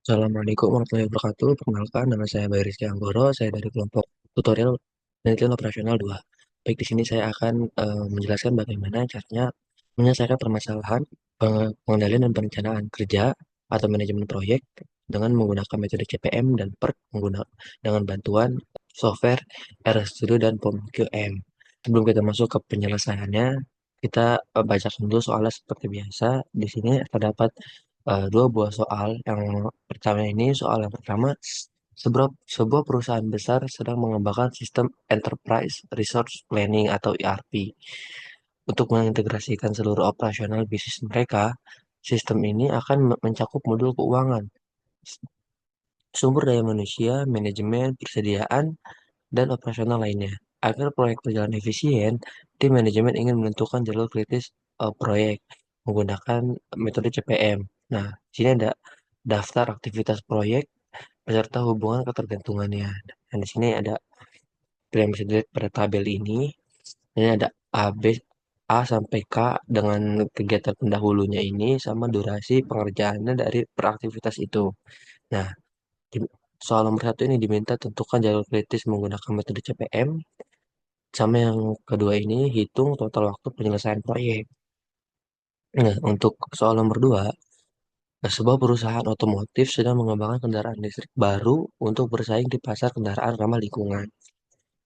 Assalamualaikum warahmatullahi wabarakatuh. Perkenalkan, nama saya Bayu Rizky Anggoro. Saya dari kelompok tutorial penelitian operasional 2. Baik, di sini saya akan menjelaskan bagaimana caranya menyelesaikan permasalahan pengendalian dan perencanaan kerja atau manajemen proyek dengan menggunakan metode CPM dan PERT dengan bantuan software RStudio dan POM-QM. Sebelum kita masuk ke penyelesaiannya, kita bacakan dulu soalnya seperti biasa. Di sini terdapat dua buah soal. Yang pertama ini, soal yang pertama, sebuah perusahaan besar sedang mengembangkan sistem Enterprise Resource Planning atau ERP. Untuk mengintegrasikan seluruh operasional bisnis mereka, sistem ini akan mencakup modul keuangan, sumber daya manusia, manajemen, persediaan, dan operasional lainnya. Agar proyek berjalan efisien, tim manajemen ingin menentukan jalur kritis proyek menggunakan metode CPM. Nah, di sini ada daftar aktivitas proyek beserta hubungan ketergantungannya. Dan di sini ada yang bisa dilihat pada tabel ini. Ini ada A, B, A sampai K dengan kegiatan pendahulunya ini sama durasi pengerjaannya dari per aktivitas itu. Nah, soal nomor satu ini diminta tentukan jalur kritis menggunakan metode CPM. Sama yang kedua ini, hitung total waktu penyelesaian proyek. Nah, untuk soal nomor dua, sebuah perusahaan otomotif sedang mengembangkan kendaraan listrik baru untuk bersaing di pasar kendaraan ramah lingkungan.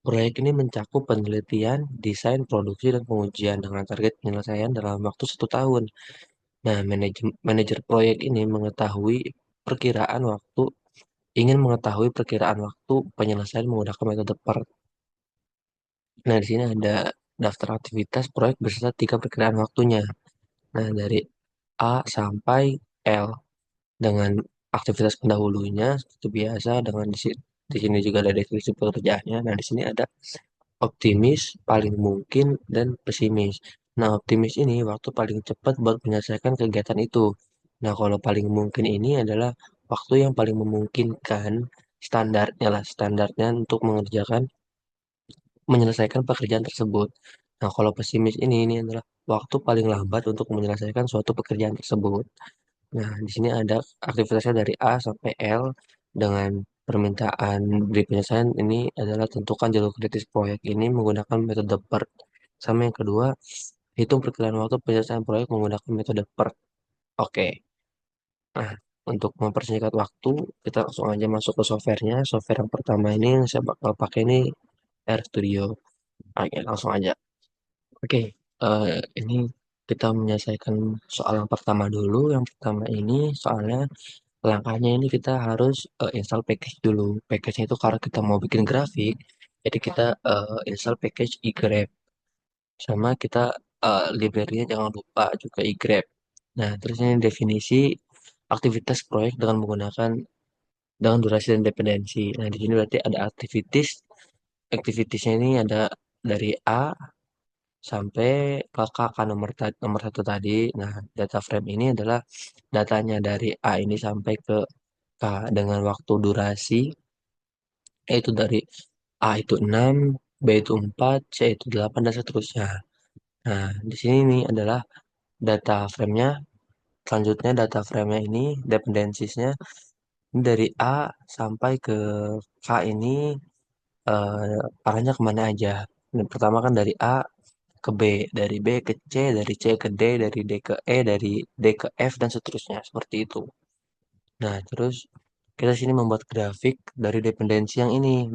Proyek ini mencakup penelitian, desain, produksi, dan pengujian dengan target penyelesaian dalam waktu 1 tahun. Nah, manajer proyek ini ingin mengetahui perkiraan waktu penyelesaian menggunakan metode PERT. Nah, di sini ada daftar aktivitas proyek beserta 3 perkiraan waktunya. Nah, dari A sampai L dengan aktivitas pendahulunya seperti biasa dengan di sini juga ada definisi pekerjaannya. Nah, di sini ada optimis, paling mungkin, dan pesimis. Nah, optimis ini waktu paling cepat buat menyelesaikan kegiatan itu. Nah, kalau paling mungkin ini adalah waktu yang paling memungkinkan standarnya untuk menyelesaikan pekerjaan tersebut. Nah, kalau pesimis ini adalah waktu paling lambat untuk menyelesaikan suatu pekerjaan tersebut. Nah, di sini ada aktivitasnya dari A sampai L dengan permintaan dari penyelesaian ini adalah tentukan jalur kritis proyek ini menggunakan metode PERT. Sama yang kedua, hitung perkiraan waktu penyelesaian proyek menggunakan metode PERT. Oke. Nah, untuk mempersingkat waktu, kita langsung aja masuk ke softwarenya. Software yang pertama ini yang saya bakal pakai ini RStudio. Oke, langsung aja. Oke, ini kita menyelesaikan soal yang pertama dulu. Yang pertama ini soalnya langkahnya ini kita harus install package dulu. Package itu karena kita mau bikin grafik, jadi kita install package iGrab. Sama kita library-nya jangan lupa juga iGrab. Nah, terus ini definisi aktivitas proyek dengan durasi dan dependensi. Nah, di sini berarti ada activitiesnya ini ada dari A sampai ke KK nomor satu tadi. Nah, data frame ini adalah datanya dari A ini sampai ke K dengan waktu durasi yaitu dari A itu 6, B itu 4, C itu 8 dan seterusnya. Nah, di sini nih adalah data frame-nya. Selanjutnya data frame-nya ini dependensiesnya ini dari A sampai ke K ini arahnya kemana aja. Yang pertama kan dari A ke B, dari B ke C, dari C ke D, dari D ke E, dari D ke F, dan seterusnya. Seperti itu. Nah, terus kita sini membuat grafik dari dependensi yang ini,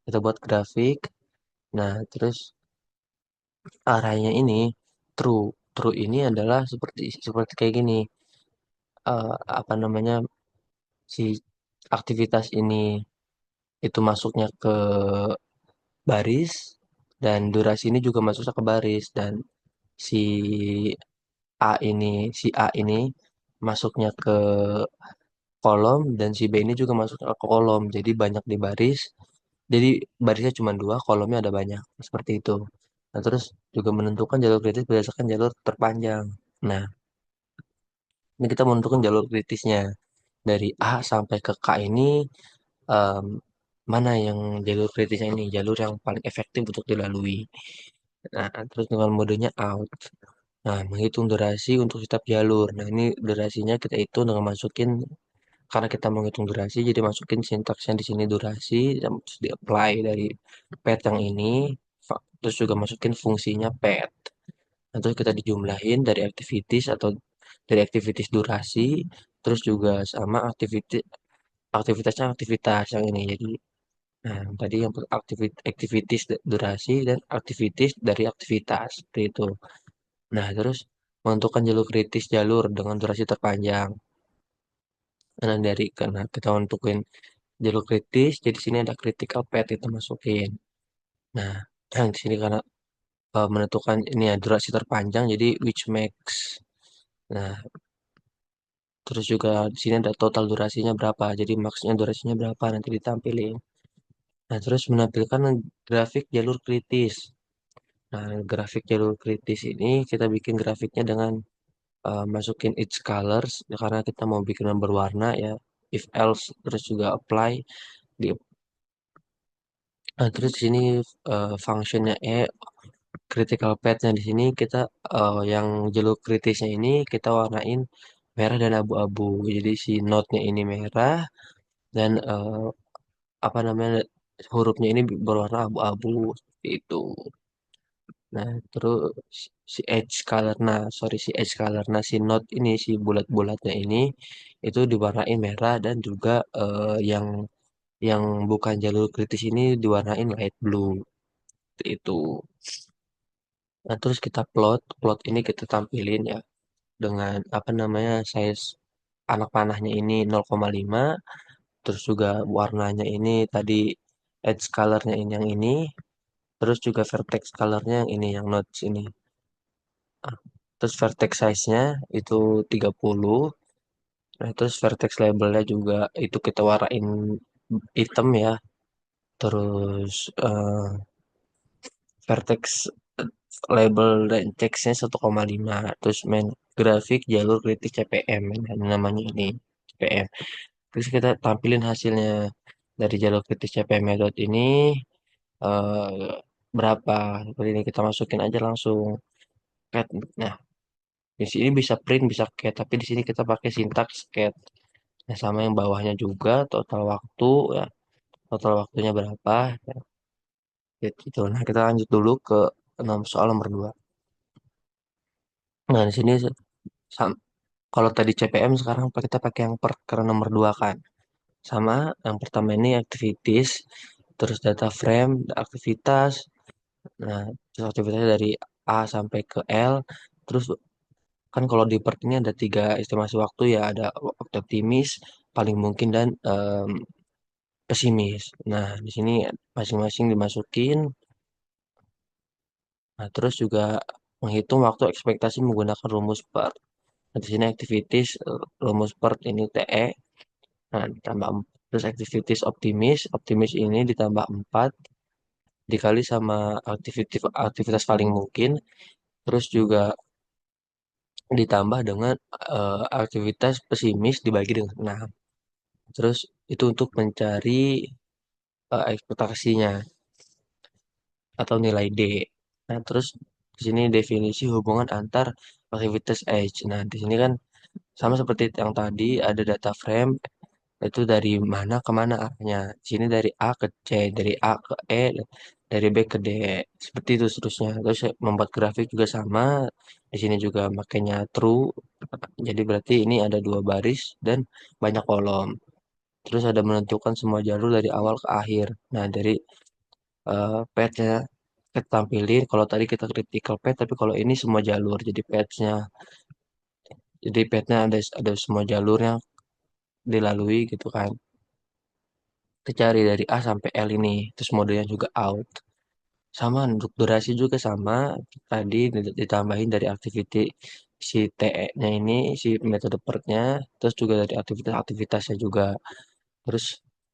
kita buat grafik. Nah, terus arahnya ini true. True ini adalah seperti seperti kayak gini. Apa namanya si aktivitas ini itu masuknya ke baris dan durasi ini juga masuknya ke baris dan si si A ini masuknya ke kolom dan si B ini juga masuk ke kolom. Jadi banyak di baris. Jadi barisnya cuma dua, kolomnya ada banyak. Seperti itu. Nah, terus juga menentukan jalur kritis berdasarkan jalur terpanjang. Nah, ini kita menentukan jalur kritisnya. Dari A sampai ke K ini, em, mana yang jalur kritisnya ini? Jalur yang paling efektif untuk dilalui. Nah, terus dengan modenya out. Nah, menghitung durasi untuk setiap jalur. Nah, ini durasinya kita hitung dengan masukin karena kita mau ngitung durasi, jadi masukin sintaksnya di sini durasi, dan terus di-apply dari pet yang ini, terus juga masukin fungsinya pet. Nah, terus kita dijumlahin dari activities atau dari activities durasi, terus juga sama aktivitasnya aktivitas yang ini. Jadi, nah tadi yang activities durasi dan activities dari aktivitas seperti itu. Nah, terus menentukan jalur kritis jalur dengan durasi terpanjang. Nah, karena kita tentuin jalur kritis, jadi sini ada critical path kita masukin. Nah, di sini karena menentukan ini ya durasi terpanjang, jadi which makes. Nah, terus juga di sini ada total durasinya berapa, jadi maksnya durasinya berapa nanti ditampilin. Nah, terus menampilkan grafik jalur kritis. Nah, grafik jalur kritis ini kita bikin grafiknya dengan masukin each colors ya, karena kita mau bikin yang berwarna ya, if else terus juga apply di. Nah, terus di sini functionnya critical path-nya di sini kita yang jalur kritisnya ini kita warnain merah dan abu-abu. Jadi si node-nya ini merah dan apa namanya hurufnya ini berwarna abu-abu seperti itu. Nah, terus si edge color, nah sorry si edge color, nah si node ini si bulat-bulatnya ini itu diwarnain merah dan juga yang bukan jalur kritis ini diwarnain light blue seperti itu. Nah, terus kita plot ini kita tampilin ya dengan apa namanya size anak panahnya ini 0,5, terus juga warnanya ini tadi edge colornya ini yang ini, terus juga vertex colornya yang ini yang nodes ini. Ah, terus vertex size-nya itu 30. Nah, terus vertex labelnya juga itu kita warnain hitam ya. Terus vertex label dan teksnya 1,5. Terus main grafik jalur kritik CPM namanya ini CPM. Terus kita tampilin hasilnya dari jalur kritis CPM method ini eh, berapa. Seperti ini kita masukin aja langsung cat. Nah, di sini bisa print bisa cat, tapi di sini kita pakai sintaks cat. Nah, sama yang bawahnya juga total waktu ya. Total waktunya berapa? Ya, gitu. Nah, kita lanjut dulu ke soal nomor 2. Nah, di sini sam- kalau tadi CPM sekarang kita pakai yang per karena nomor 2 kan. Sama yang pertama ini activities, terus data frame, aktivitas. Nah, terus aktivitasnya dari A sampai ke L. Terus kan kalau di part ini ada 3 estimasi waktu ya, ada waktu optimis, paling mungkin dan pesimis. Nah, di sini masing-masing dimasukin. Nah, terus juga menghitung waktu ekspektasi menggunakan rumus per. Nah, di sini activities rumus per ini TE. Nah, ditambah terus activities optimis, optimis ini ditambah 4 dikali sama aktivitas paling mungkin, terus juga ditambah dengan aktivitas pesimis dibagi dengan 6. Terus itu untuk mencari ekspektasinya atau nilai D. Nah, terus di sini definisi hubungan antar aktivitas edge. Nah, di sini kan sama seperti yang tadi ada data frame itu dari mana ke mana arahnya. Di sini dari A ke C, dari A ke E, dari B ke D. Seperti itu seterusnya. Terus membuat grafik juga sama. Di sini juga makanya true. Jadi berarti ini ada 2 baris dan banyak kolom. Terus ada menentukan semua jalur dari awal ke akhir. Nah, dari path-nya kita tampilin. Kalau tadi kita critical path, tapi kalau ini semua jalur. Jadi path-nya, ada semua jalur yang dilalui gitu kan. Kita cari dari A sampai L ini, terus modenya juga out. Sama untuk durasi juga sama, tadi ditambahin dari activity si TE-nya ini, si metode pertnya, terus juga dari aktivitas-aktivitasnya juga. Terus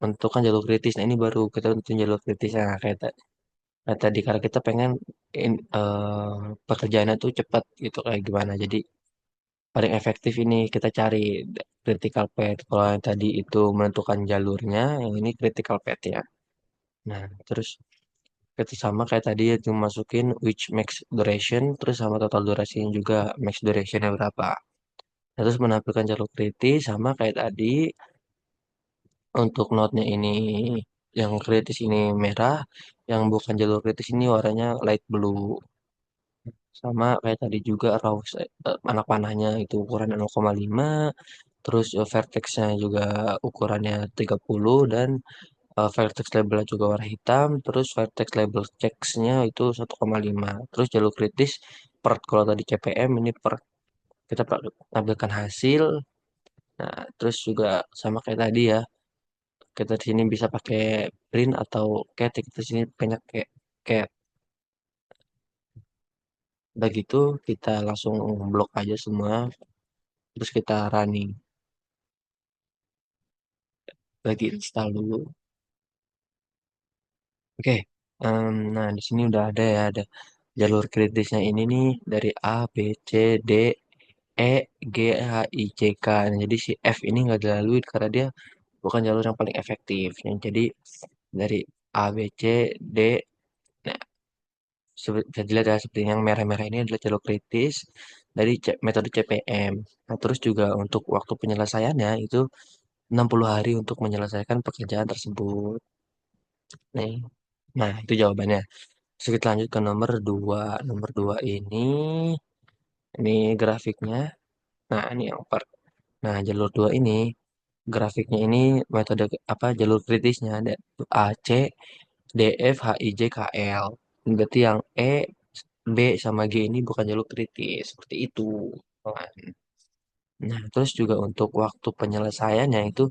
menentukan jalur kritis. Nah, ini baru kita tentuin jalur kritisnya kayak tadi karena kita pengen pekerjaannya tuh cepat gitu kayak gimana. Jadi paling efektif ini kita cari critical path. Kalau yang tadi itu menentukan jalurnya, yang ini critical path ya. Nah, terus kita sama kayak tadi itu masukin which max duration, terus sama total durasinya juga, max durationnya berapa. Nah, terus menampilkan jalur kritis sama kayak tadi, Untuk node-nya ini yang kritis ini merah, yang bukan jalur kritis ini warnanya light blue. Sama kayak tadi juga anak panahnya itu ukurannya 0,5, terus vertexnya juga ukurannya 30 dan vertex labelnya juga warna hitam, terus vertex label checksnya itu 1,5. Terus jalur kritis per kalau tadi CPM ini per kita tampilkan hasil. Nah, terus juga sama kayak tadi ya, kita di sini bisa pakai print atau cat, kita di sini banyak kayak cat. Udah gitu kita langsung blok aja semua, terus kita running. Lagi install dulu. Oke, nah di sini udah ada ya, ada jalur kritisnya ini nih dari A, B, C, D, E, G, H, I, C, K. Nah, jadi si F ini nggak dilalui karena dia bukan jalur yang paling efektif. Nah, jadi dari A, B, C, D, nah bisa dilihat ya seperti yang merah-merah ini adalah jalur kritis dari metode CPM. Nah, terus juga untuk waktu penyelesaiannya itu 60 hari untuk menyelesaikan pekerjaan tersebut. Nih, nah itu jawabannya. Terus kita lanjut ke nomor 2. Nomor 2 ini grafiknya. Nah, ini yang nah, jalur 2 ini grafiknya ini metode apa jalur kritisnya ada A, C, D, F, H, I, J, K, L. Berarti yang E, B sama G ini bukan jalur kritis. Seperti itu. Nah, terus juga untuk waktu penyelesaiannya itu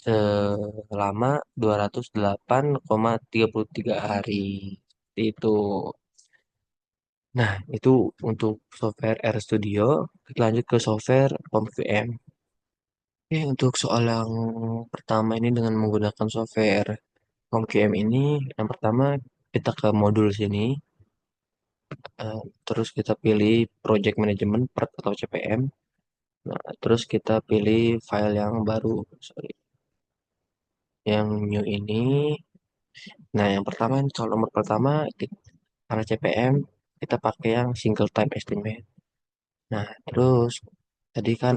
selama 208,33 hari. Seperti itu. Nah, itu untuk software RStudio. Kita lanjut ke software POM-VM. Oke, untuk soal yang pertama ini dengan menggunakan software POM-VM ini, yang pertama kita ke modul sini, terus kita pilih Project Management Part atau CPM. Nah, terus kita pilih file yang baru, sorry, yang new ini. Nah, yang pertama soal nomor pertama karena CPM kita pakai yang single time estimate. Nah, terus tadi kan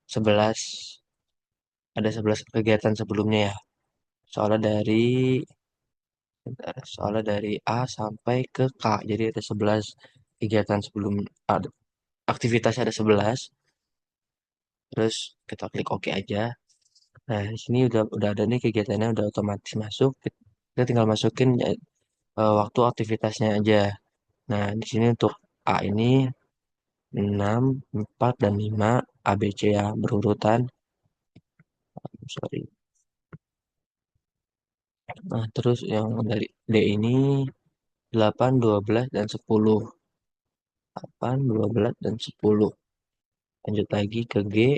sebelas 11 kegiatan sebelumnya ya. Soalnya dari soalnya dari A sampai ke K. Jadi ada 11 kegiatan sebelum ada aktivitasnya ada 11. Terus kita klik OK aja. Nah, di sini udah ada nih kegiatannya udah otomatis masuk. Kita tinggal masukin waktu aktivitasnya aja. Nah, di sini untuk A ini 6, 4, dan 5 A, B, C ya berurutan. Sorry. Nah, terus yang dari D ini 8, 12, dan 10. 8, 12, dan 10. Lanjut lagi ke G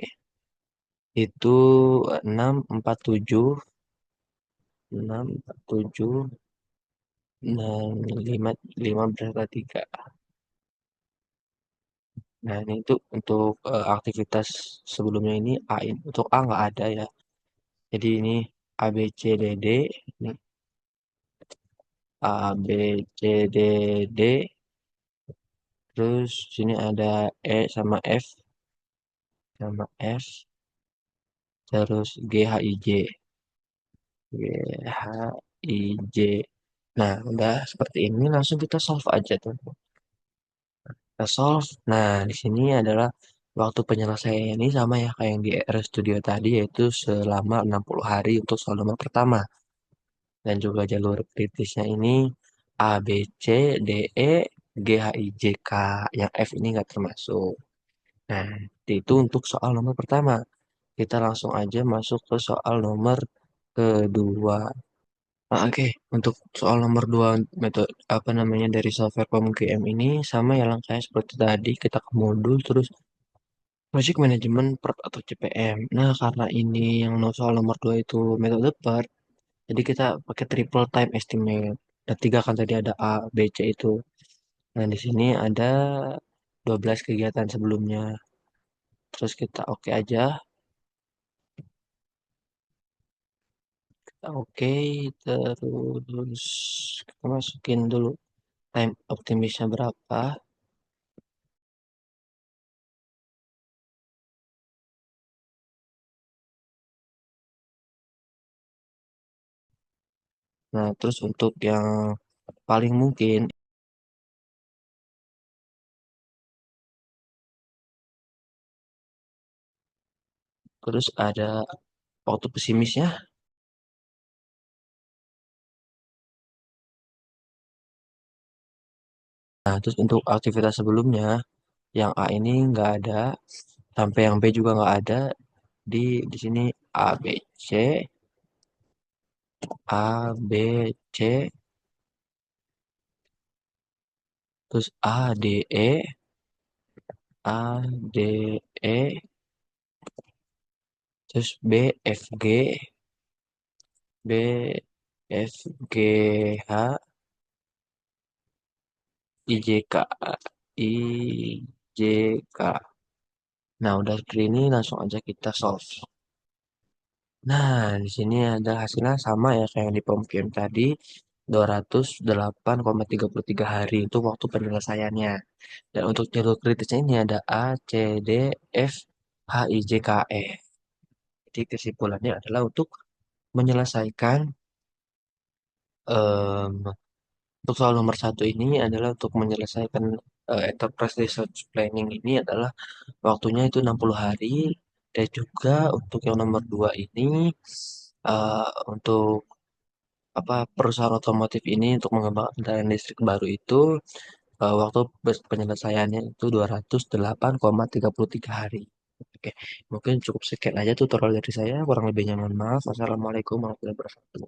itu 6, 4, 7. 6, 4, 7, dan 5, 5 berserta 3. Nah, ini itu untuk aktivitas sebelumnya ini A ini. Untuk A nggak ada ya. Jadi ini A, B, C, D, D. Ini A, B, C, D, D. Terus sini ada E sama F. Sama F. Terus G, H, I, J. G, H, I, J. Nah, udah seperti ini langsung kita solve aja tuh. Kita solve. Nah, di sini adalah waktu penyelesaian ini sama ya kayak yang di RStudio tadi yaitu selama 60 hari untuk soal nomor pertama. Dan juga jalur kritisnya ini A, B, C, D, E, G, H, I, J, K. Yang F ini nggak termasuk. Nah, itu untuk soal nomor pertama. Kita langsung aja masuk ke soal nomor kedua. Oke, untuk soal nomor 2 metode apa namanya dari software PMGM ini sama ya langkahnya seperti tadi kita ke modul terus Project Management PERT atau CPM. Nah, karena ini yang soal nomor 2 itu metode PERT, jadi kita pakai triple time estimate. Ada tiga kan tadi ada A, B, C itu. Nah, di sini ada 12 kegiatan sebelumnya. Terus kita oke aja. Kita oke, terus kita masukin dulu time optimisnya berapa. Nah, terus untuk yang paling mungkin, terus ada waktu pesimisnya. Nah, terus untuk aktivitas sebelumnya, yang A ini nggak ada, sampai yang B juga nggak ada. Di sini A, B, C, A, B, C, terus A, D, E, A, D, E, terus B, F, G, B, F, G, H, I, J, K, I, J, K. Nah, udah seperti ini langsung aja kita solve. Nah, di sini ada hasilnya sama ya kayak yang di POMKIM tadi, 208,33 hari itu waktu penyelesaiannya. Dan untuk jalur kritisnya ini ada A, C, D, F, H, I, J, K, E. Jadi kesimpulannya adalah untuk menyelesaikan em, untuk soal nomor satu ini adalah untuk menyelesaikan enterprise research planning ini adalah waktunya itu 60 hari dan juga untuk yang nomor dua ini untuk apa perusahaan otomotif ini untuk mengembangkan kendaraan listrik baru itu waktu penyelesaiannya itu 208,33 hari. Oke, mungkin cukup sekian aja tutorial dari saya. Kurang lebihnya mohon maaf. Wassalamualaikum warahmatullahi wabarakatuh.